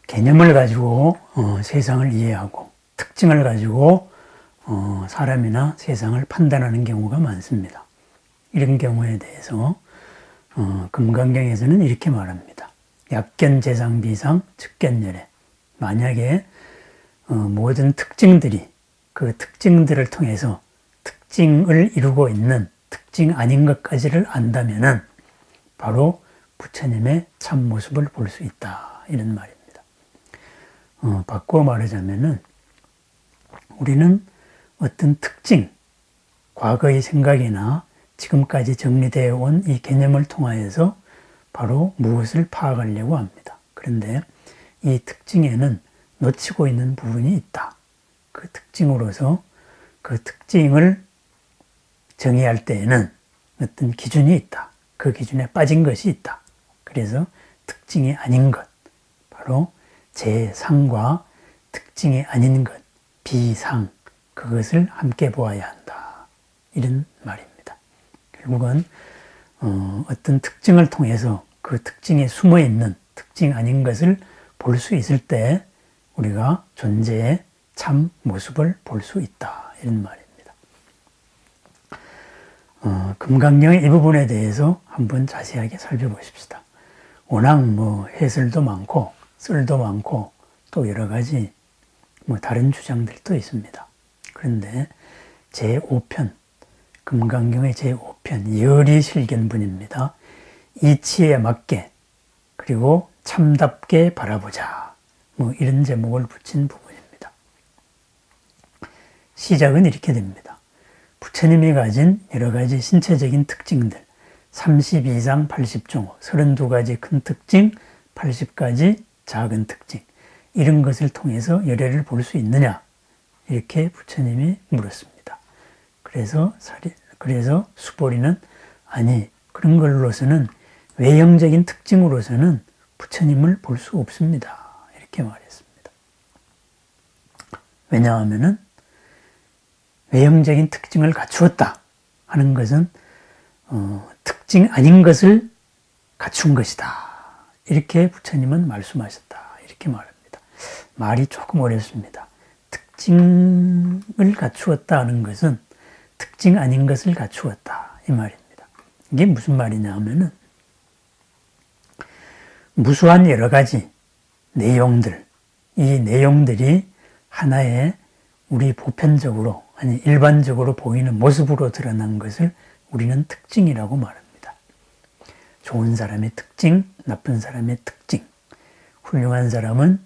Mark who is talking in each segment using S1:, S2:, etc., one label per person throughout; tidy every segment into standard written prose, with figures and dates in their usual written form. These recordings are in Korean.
S1: 개념을 가지고 세상을 이해하고 특징을 가지고 사람이나 세상을 판단하는 경우가 많습니다. 이런 경우에 대해서 금강경에서는 이렇게 말합니다. 약견재상비상 즉견열애. 만약에 모든 특징들이 그 특징들을 통해서 특징을 이루고 있는 특징 아닌 것까지를 안다면은 바로 부처님의 참모습을 볼 수 있다. 이런 말입니다. 바꾸어 말하자면은 우리는 어떤 특징, 과거의 생각이나 지금까지 정리되어 온 이 개념을 통하여서 바로 무엇을 파악하려고 합니다. 그런데 이 특징에는 놓치고 있는 부분이 있다. 그 특징으로서 그 특징을 정의할 때에는 어떤 기준이 있다. 그 기준에 빠진 것이 있다. 그래서 특징이 아닌 것, 바로 재상과 특징이 아닌 것, 비상, 그것을 함께 보아야 한다. 이런 말입니다. 결국은 어떤 특징을 통해서 그 특징에 숨어있는 특징 아닌 것을 볼 수 있을 때 우리가 존재의 참 모습을 볼 수 있다. 이런 말입니다. 금강경의 이 부분에 대해서 한번 자세하게 살펴보십시다. 워낙 해설도 많고 썰도 많고 또 여러 가지 다른 주장들도 있습니다. 그런데 제5편, 금강경의 제5편 열이실견분입니다. 이치에 맞게 그리고 참답게 바라보자. 이런 제목을 붙인 부분입니다. 시작은 이렇게 됩니다. 부처님이 가진 여러 가지 신체적인 특징들, 32상 80종호, 32가지 큰 특징, 80가지 작은 특징, 이런 것을 통해서 열애를 볼 수 있느냐? 이렇게 부처님이 물었습니다. 그래서 수보리는 아니, 그런 걸로서는 외형적인 특징으로서는 부처님을 볼 수 없습니다. 이렇게 말했습니다. 왜냐하면은 외형적인 특징을 갖추었다 하는 것은 특징 아닌 것을 갖춘 것이다. 이렇게 부처님은 말씀하셨다. 이렇게 말합니다. 말이 조금 어렵습니다. 특징을 갖추었다 하는 것은 특징 아닌 것을 갖추었다. 이 말입니다. 이게 무슨 말이냐 하면은 무수한 여러 가지 내용들, 이 내용들이 하나의 우리 보편적으로 아니 일반적으로 보이는 모습으로 드러난 것을 우리는 특징이라고 말합니다. 좋은 사람의 특징, 나쁜 사람의 특징, 훌륭한 사람은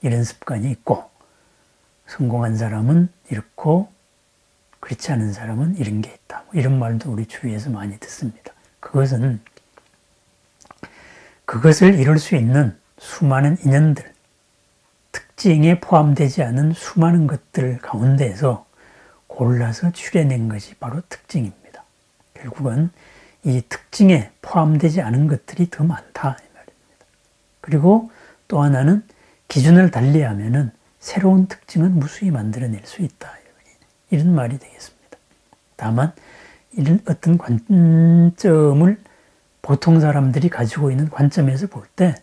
S1: 이런 습관이 있고 성공한 사람은 이렇고 그렇지 않은 사람은 이런 게 있다. 이런 말도 우리 주위에서 많이 듣습니다. 그것을 이룰 수 있는 수많은 인연들, 특징에 포함되지 않은 수많은 것들 가운데에서 골라서 추려낸 것이 바로 특징입니다. 결국은 이 특징에 포함되지 않은 것들이 더 많다 이 말입니다. 그리고 또 하나는 기준을 달리하면은 새로운 특징은 무수히 만들어낼 수 있다. 이런 말이 되겠습니다. 다만 이런 어떤 관점을 보통 사람들이 가지고 있는 관점에서 볼 때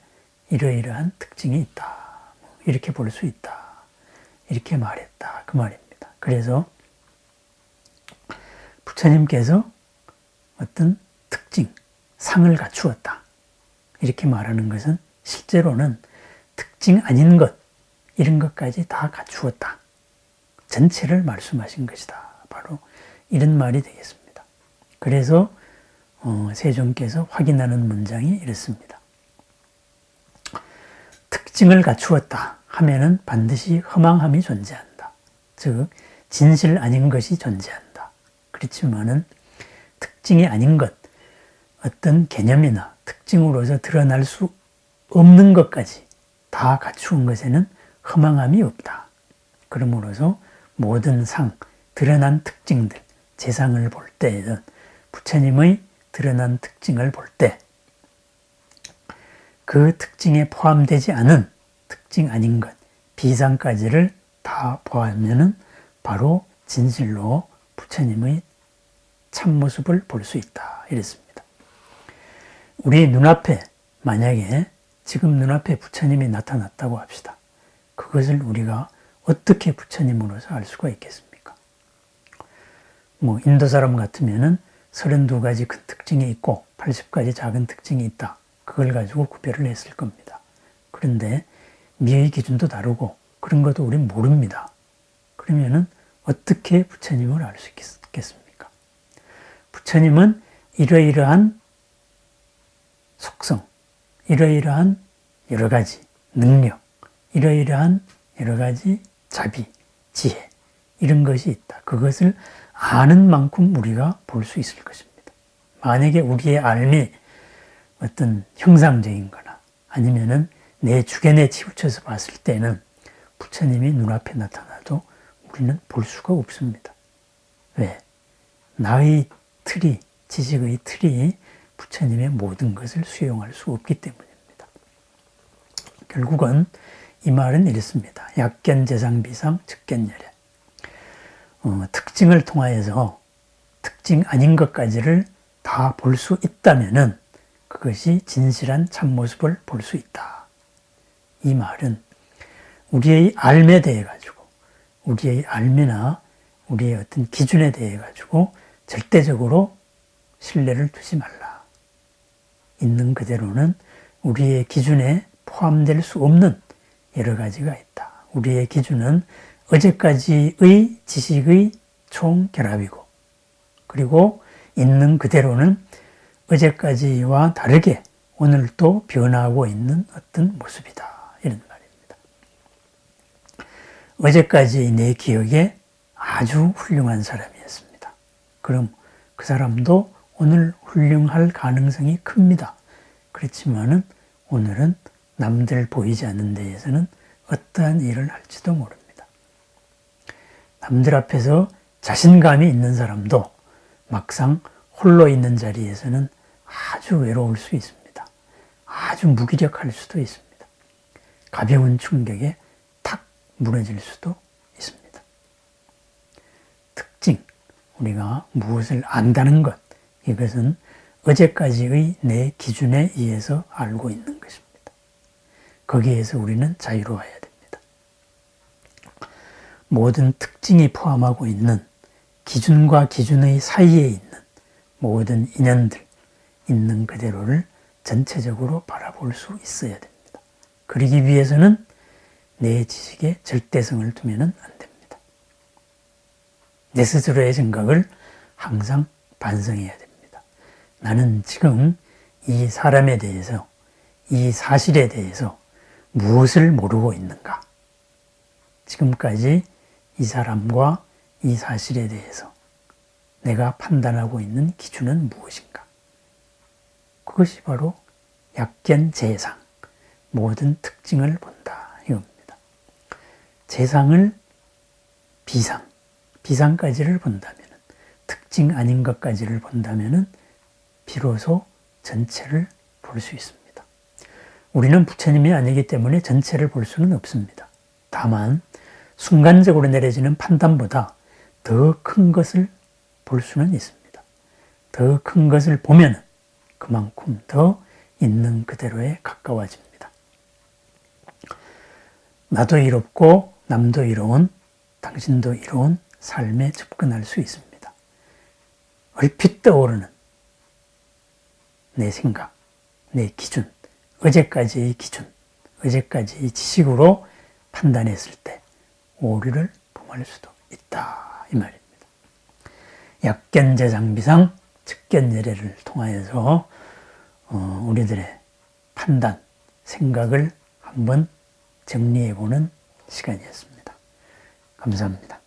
S1: 이러이러한 특징이 있다. 이렇게 볼 수 있다. 이렇게 말했다. 그 말입니다. 그래서 부처님께서 어떤 특징, 상을 갖추었다. 이렇게 말하는 것은 실제로는 특징 아닌 것, 이런 것까지 다 갖추었다. 전체를 말씀하신 것이다. 바로 이런 말이 되겠습니다. 그래서 세종께서 확인하는 문장이 이렇습니다. 특징을 갖추었다 하면은 반드시 허망함이 존재한다. 즉 진실 아닌 것이 존재한다. 그렇지만은 특징이 아닌 것, 어떤 개념이나 특징으로서 드러날 수 없는 것까지 다 갖추은 것에는 허망함이 없다. 그러므로서 모든 상, 드러난 특징들, 재상을 볼 때에는 부처님의 드러난 특징을 볼 때 그 특징에 포함되지 않은 특징 아닌 것, 비상까지를 다 보았면은 바로 진실로 부처님의 참모습을 볼 수 있다. 이랬습니다. 우리 눈앞에 만약에 지금 눈앞에 부처님이 나타났다고 합시다. 그것을 우리가 어떻게 부처님으로서 알 수가 있겠습니까? 인도 사람 같으면은 32가지 큰 특징이 있고 80가지 작은 특징이 있다. 그걸 가지고 구별을 했을 겁니다. 그런데 미의 기준도 다르고 그런 것도 우리는 모릅니다. 그러면은 어떻게 부처님을 알 수 있겠습니까? 부처님은 이러이러한 속성, 이러이러한 여러 가지 능력, 이러이러한 여러 가지 자비, 지혜 이런 것이 있다. 그것을 아는 만큼 우리가 볼 수 있을 것입니다. 만약에 우리의 알미 어떤 형상적인 거나 아니면은 내 주견에 치우쳐서 봤을 때는 부처님이 눈앞에 나타나도 우리는 볼 수가 없습니다. 왜? 나의 틀이, 지식의 틀이 부처님의 모든 것을 수용할 수 없기 때문입니다. 결국은 이 말은 이렇습니다. 약견재상비상 측견열애. 특징을 통하여서 특징 아닌 것까지를 다 볼 수 있다면은 그것이 진실한 참모습을 볼 수 있다. 이 말은 우리의 알에 대해 가지고 우리의 알미나 우리의 어떤 기준에 대해 가지고 절대적으로 신뢰를 두지 말라. 있는 그대로는 우리의 기준에 포함될 수 없는 여러 가지가 있다. 우리의 기준은 어제까지의 지식의 총결합이고 그리고 있는 그대로는 어제까지와 다르게 오늘 또 변화하고 있는 어떤 모습이다. 이런 말입니다. 어제까지 내 기억에 아주 훌륭한 사람이었습니다. 그럼 그 사람도 오늘 훌륭할 가능성이 큽니다. 그렇지만은 오늘은 남들 보이지 않는 데에서는 어떠한 일을 할지도 모릅니다. 남들 앞에서 자신감이 있는 사람도 막상 홀로 있는 자리에서는 아주 외로울 수 있습니다. 아주 무기력할 수도 있습니다. 가벼운 충격에 탁 무너질 수도 있습니다. 특징, 우리가 무엇을 안다는 것, 이것은 어제까지의 내 기준에 의해서 알고 있는 것입니다. 거기에서 우리는 자유로워야 됩니다. 모든 특징이 포함하고 있는 기준과 기준의 사이에 있는 모든 인연들, 있는 그대로를 전체적으로 바라볼 수 있어야 됩니다. 그러기 위해서는 내 지식에 절대성을 두면 안 됩니다. 내 스스로의 생각을 항상 반성해야 됩니다. 나는 지금 이 사람에 대해서, 이 사실에 대해서 무엇을 모르고 있는가? 지금까지 이 사람과 이 사실에 대해서 내가 판단하고 있는 기준은 무엇인가? 그것이 바로 약견재상, 모든 특징을 본다 이겁니다. 재상을 비상, 비상까지를 본다면, 특징 아닌 것까지를 본다면 비로소 전체를 볼 수 있습니다. 우리는 부처님이 아니기 때문에 전체를 볼 수는 없습니다. 다만 순간적으로 내려지는 판단보다 더 큰 것을 볼 수는 있습니다. 더 큰 것을 보면 그만큼 더 있는 그대로에 가까워집니다. 나도 이롭고 남도 이로운 당신도 이로운 삶에 접근할 수 있습니다. 얼핏 떠오르는 내 생각, 내 기준, 어제까지의 기준, 어제까지의 지식으로 판단했을 때 오류를 범할 수도 있다 이 말입니다. 약견재상비상 측견열애를 통하여서 우리들의 판단, 생각을 한번 정리해보는 시간이었습니다. 감사합니다.